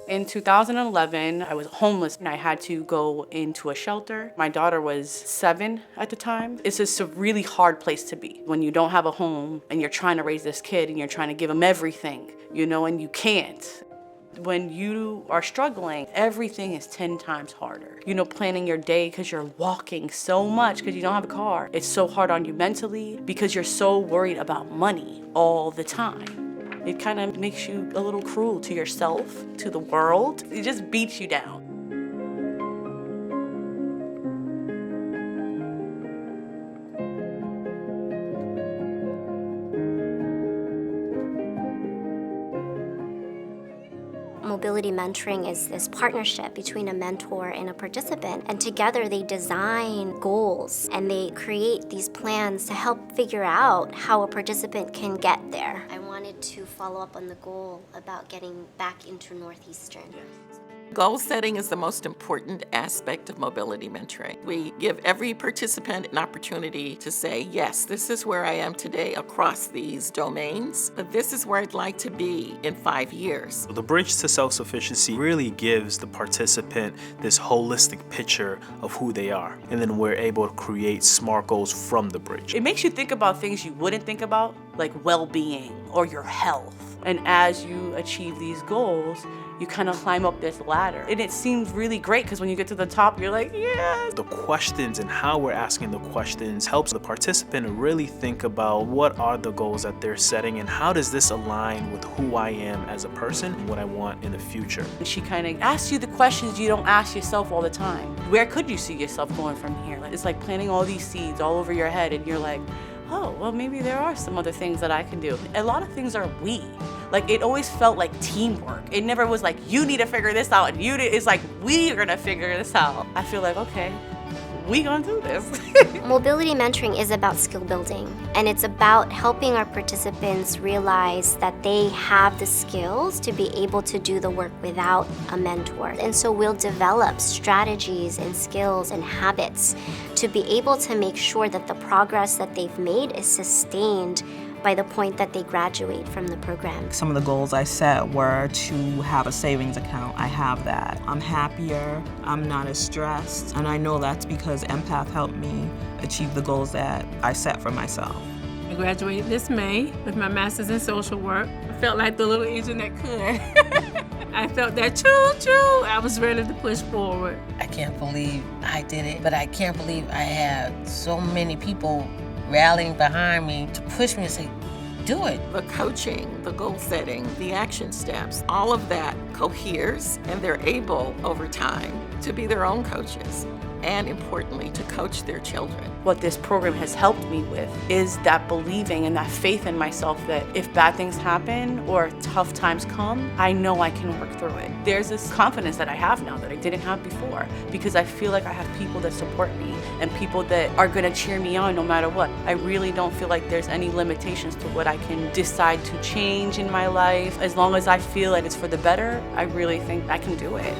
In 2011, I was homeless and I had to go into a shelter. My daughter was 7 at the time. It's just a really hard place to be when you don't have a home and you're trying to raise this kid and you're trying to give him everything, and you can't. When you are struggling, everything is 10 times harder. Planning your day because you're walking so much because you don't have a car. It's so hard on you mentally because you're so worried about money all the time. It kind of makes you a little cruel to yourself, to the world. It just beats you down. Mobility mentoring is this partnership between a mentor and a participant, and together they design goals and they create these plans to help figure out how a participant can get there. I wanted to follow up on the goal about getting back into Northeastern. Goal setting is the most important aspect of mobility mentoring. We give every participant an opportunity to say, yes, this is where I am today across these domains, but this is where I'd like to be in 5 years. The Bridge to Self-Sufficiency really gives the participant this holistic picture of who they are, and then we're able to create SMART goals from the bridge. It makes you think about things you wouldn't think about, like well-being or your health. And as you achieve these goals, you kind of climb up this ladder. And it seems really great because when you get to the top, you're like, yes. The questions and how we're asking the questions helps the participant to really think about what are the goals that they're setting and how does this align with who I am as a person and what I want in the future. And she kind of asks you the questions you don't ask yourself all the time. Where could you see yourself going from here? It's like planting all these seeds all over your head and you're like, oh, well, maybe there are some other things that I can do. A lot of things are we. Like, it always felt like teamwork. It never was like, you need to figure this out, and it's like, we are gonna figure this out. I feel like, okay, we gonna do this. Mobility mentoring is about skill building, and it's about helping our participants realize that they have the skills to be able to do the work without a mentor. And so we'll develop strategies and skills and habits to be able to make sure that the progress that they've made is sustained by the point that they graduate from the program. Some of the goals I set were to have a savings account. I have that. I'm happier, I'm not as stressed, and I know that's because EMPath helped me achieve the goals that I set for myself. I graduated this May with my master's in social work. I felt like the little engine that could. I felt that choo-choo. I was ready to push forward. I can't believe I did it, but I can't believe I had so many people rallying behind me to push me and say, do it. The coaching, the goal setting, the action steps, all of that coheres, and they're able over time to be their own coaches and, importantly, to coach their children. What this program has helped me with is that believing and that faith in myself that if bad things happen or tough times come, I know I can work through it. There's this confidence that I have now that I didn't have before because I feel like I have people that support me and people that are gonna cheer me on no matter what. I really don't feel like there's any limitations to what I can decide to change in my life. As long as I feel like it's for the better, I really think I can do it.